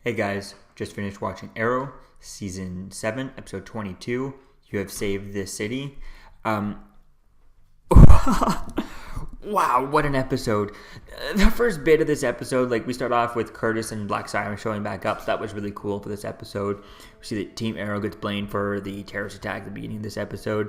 Hey guys, just finished watching Arrow, Season 7, Episode 22. You have saved this city. Wow, what an episode. The first bit of this episode, we start off with Curtis and Black Siren showing back up, so that was really cool for this episode. We see that Team Arrow gets blamed for the terrorist attack at the beginning of this episode.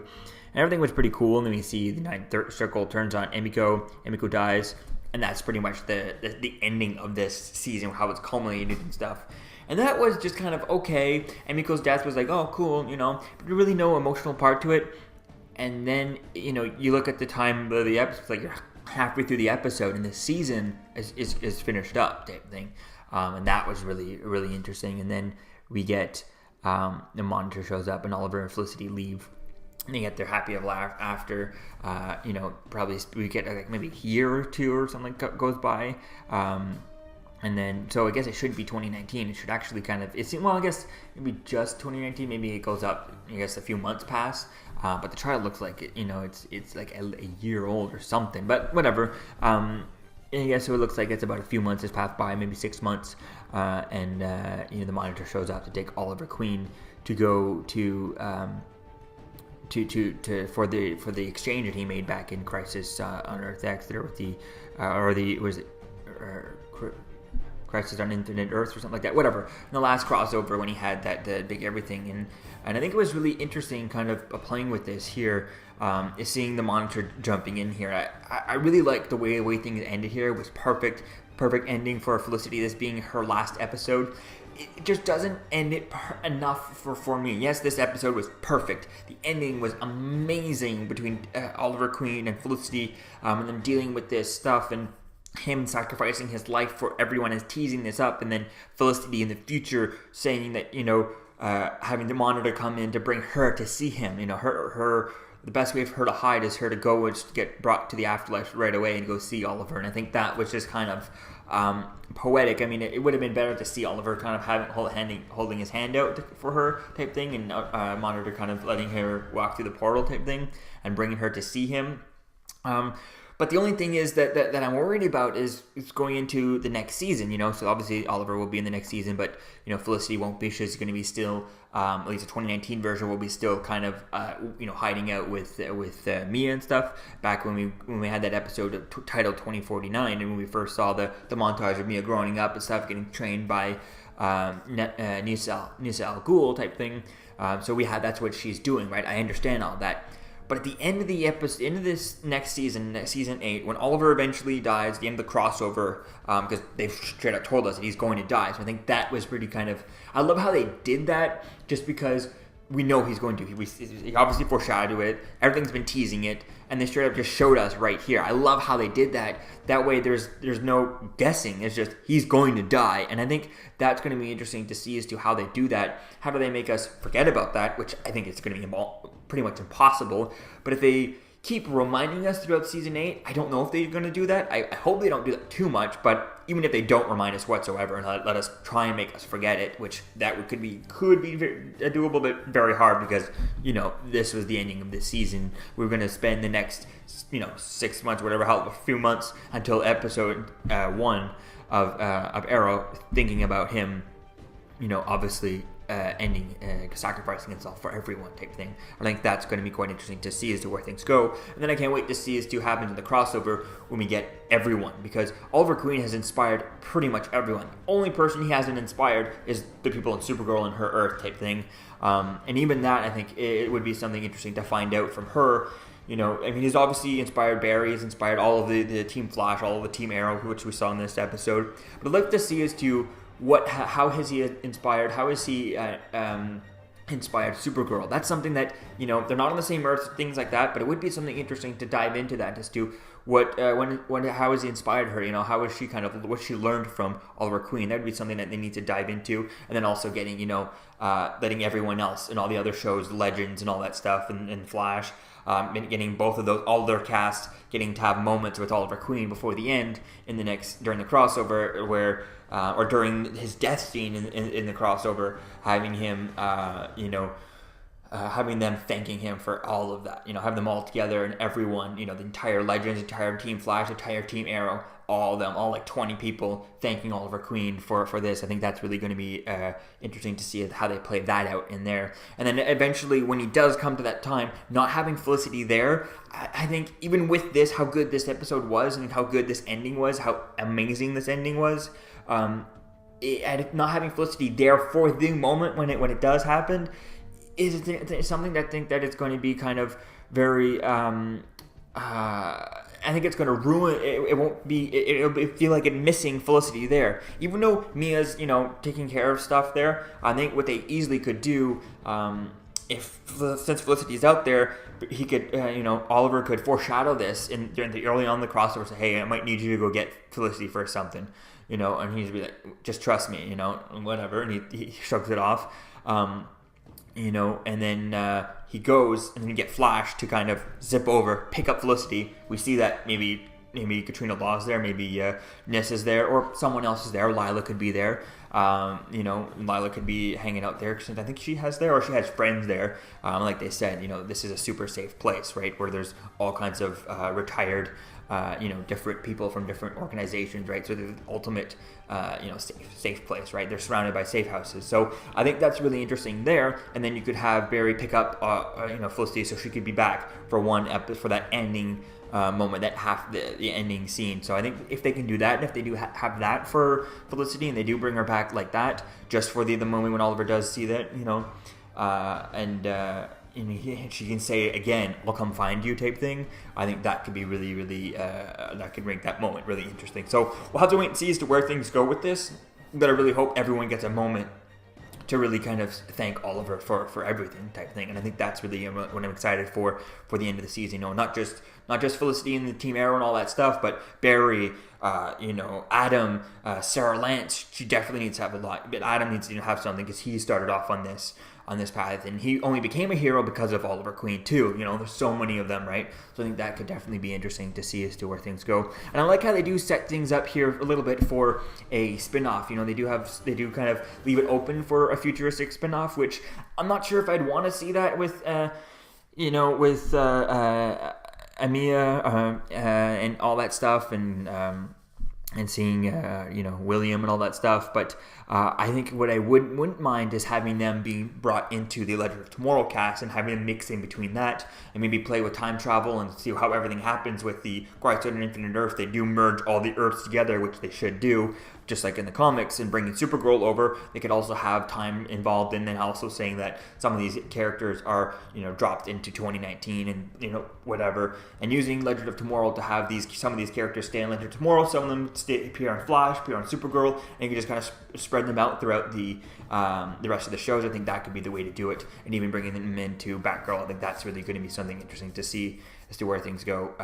And everything was pretty cool, and then we see the Ninth Circle turns on Emiko. Emiko dies. And that's pretty much the ending of this season, how it's culminated and stuff. And that was just kind of okay. Emiko's death was like, oh, cool, but really no emotional part to it. And then, you look at the time of the episode, it's like you're halfway through the episode and the season is finished up type thing. And that was really, really interesting. And then we get the Monitor shows up and Oliver and Felicity leave. And they get their happy ever after, probably we get maybe a year or two or something goes by. And then, so I guess it shouldn't be 2019. It should actually I guess maybe just 2019. Maybe it goes up, I guess a few months pass. But the trial looks like it, it's like a year old or something. But whatever. I guess so it looks like it's about a few months has passed by, maybe 6 months. And the Monitor shows up to take Oliver Queen to go to... for the exchange that he made back in Crisis on Earth X there with Crisis on Infinite Earth or something like that, whatever, in the last crossover when he had the big everything, and I think it was really interesting kind of playing with this here, is seeing the Monitor jumping in here. I really like the way things ended here. It was perfect ending for Felicity, this being her last episode. It just doesn't end it enough for me. Yes, this episode was perfect. The ending was amazing between Oliver Queen and Felicity, and them dealing with this stuff and him sacrificing his life for everyone is teasing this up, and then Felicity in the future saying that, having the Monitor come in to bring her to see him. Her the best way for her to hide is her to go and get brought to the afterlife right away and go see Oliver. And I think that was just kind of poetic. I mean, it would have been better to see Oliver kind of holding his hand out for her type thing, and Monitor kind of letting her walk through the portal type thing and bringing her to see him. But the only thing is that I'm worried about is going into the next season, So obviously Oliver will be in the next season, but Felicity won't be. She's going to be still, at least the 2019 version will be still kind of, hiding out with Mia and stuff. Back when we had that episode titled 2049, and when we first saw the montage of Mia growing up and stuff, getting trained by Nisa Al Ghul type thing. So that's what she's doing, right? I understand all that. But at the end of the episode, end of this next season 8, when Oliver eventually dies, the end of the crossover, because they've straight up told us that he's going to die. So I think that was pretty I love how they did that, just because we know he's going to. He obviously foreshadowed it. Everything's been teasing it, and they straight up just showed us right here. I love how they did that. That way, there's no guessing. It's just he's going to die, and I think that's going to be interesting to see as to how they do that. How do they make us forget about that? Which I think it's going to be pretty much impossible. But if they keep reminding us throughout season 8, I don't know if they're going to do that. I hope they don't do that too much, but even if they don't remind us whatsoever and let us try and make us forget it, which that could be very doable, but very hard, because this was the ending of this season. We're going to spend the next 6 months, a few months until episode 1 of Arrow, thinking about him, obviously ending, sacrificing himself for everyone type thing. I think that's going to be quite interesting to see as to where things go. And then I can't wait to see as to what happens in the crossover when we get everyone, because Oliver Queen has inspired pretty much everyone. The only person he hasn't inspired is the people in Supergirl and her Earth type thing. And even that, I think it would be something interesting to find out from her. He's obviously inspired Barry, he's inspired all of the Team Flash, all of the Team Arrow, which we saw in this episode. But I'd like to see as to how has he inspired? How has he inspired Supergirl? That's something that they're not on the same Earth, things like that. But it would be something interesting to dive into that as to how has he inspired her? How is she what she learned from Oliver Queen? That would be something that they need to dive into, and then also getting letting everyone else and all the other shows, Legends and all that stuff, and Flash. Getting both of those, all their cast, getting to have moments with Oliver Queen before the end during the crossover, where or during his death scene in the crossover, having him having them thanking him for all of that, have them all together and everyone, the entire Legends, entire Team Flash, entire Team Arrow, all of them, all like 20 people thanking Oliver Queen for this. I think that's really going to be interesting to see how they play that out in there. And then eventually when he does come to that time, not having Felicity there, I think even with this, how good this episode was and how good this ending was, how amazing this ending was, and not having Felicity there for the moment when it does happen, is something that I think that it's going to be kind of very I think it's going to ruin it. Won't be it'll feel like it's missing Felicity there, even though Mia's taking care of stuff there. I think what they easily could do, since Felicity's out there, he could Oliver could foreshadow this during the early on the crossover, say, hey, I might need you to go get Felicity for something, and he'd be like, just trust me, whatever, and he shrugs it off. And then he goes, and then you get Flash to kind of zip over, pick up Felicity. We see that maybe Katrina Law's there, maybe Ness is there, or someone else is there. Lila could be there. Lila could be hanging out there, because I think she has there, or she has friends there. Like they said, this is a super safe place, right, where there's all kinds of retired, different people from different organizations, right? So they're the ultimate, safe place, right? They're surrounded by safe houses. So I think that's really interesting there. And then you could have Barry pick up, Felicity, so she could be back for one episode, for that ending moment, that half the ending scene. So I think if they can do that, and if they do have that for Felicity, and they do bring her back like that, just for the moment when Oliver does see that, she can say again, I'll come find you type thing. I think that could be really, really, that could make that moment really interesting. So we'll have to wait and see as to where things go with this. But I really hope everyone gets a moment to really kind of thank Oliver for everything type thing. And I think that's really what I'm excited for the end of the season. Not just Felicity and the Team Arrow and all that stuff, but Barry, Adam, Sarah Lance. She definitely needs to have a lot, but Adam needs to have something, because he started off on this path, and he only became a hero because of Oliver Queen too. There's so many of them, right? So I think that could definitely be interesting to see as to where things go. And I like how they do set things up here a little bit for a spin-off. They do kind of leave it open for a futuristic spin-off, which I'm not sure if I'd want to see that with Amia and all that stuff, and seeing William and all that stuff. But I think what I wouldn't mind is having them being brought into the Legend of Tomorrow cast, and having them mix in between that, and maybe play with time travel and see how everything happens with the Crisis on Infinite Earth. They do merge all the Earths together, which they should do, just like in the comics, and bringing Supergirl over. They could also have time involved, and then also saying that some of these characters are dropped into 2019 and whatever, and using Legend of Tomorrow to have some of these characters stay in Legend of Tomorrow, some of them appear on Flash, appear on Supergirl, and you can just kind of spread them out throughout the rest of the shows. I think that could be the way to do it, and even bringing them into Batgirl. I think that's really going to be something interesting to see as to where things go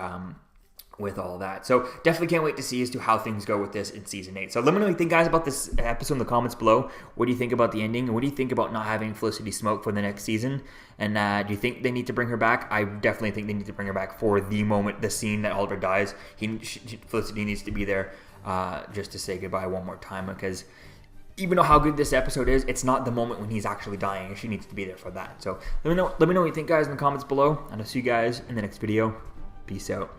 with all that. So definitely can't wait to see as to how things go with this in season 8. So let me know what you think, guys, about this episode in the comments below. What do you think about the ending? And what do you think about not having Felicity Smoke for the next season? And do you think they need to bring her back? I definitely think they need to bring her back for the moment, the scene that Oliver dies. Felicity needs to be there just to say goodbye one more time, because even though how good this episode is, it's not the moment when he's actually dying, and she needs to be there for that. So let me know what you think, guys, in the comments below, and I'll see you guys in the next video. Peace out.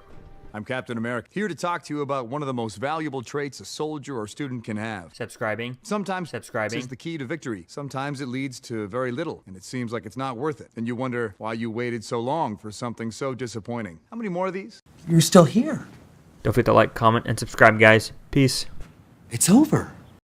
I'm Captain America, here to talk to you about one of the most valuable traits a soldier or student can have. Subscribing. Sometimes subscribing is the key to victory. Sometimes it leads to very little, and it seems like it's not worth it. And you wonder why you waited so long for something so disappointing. How many more of these? You're still here. Don't forget to like, comment, and subscribe, guys. Peace. It's over.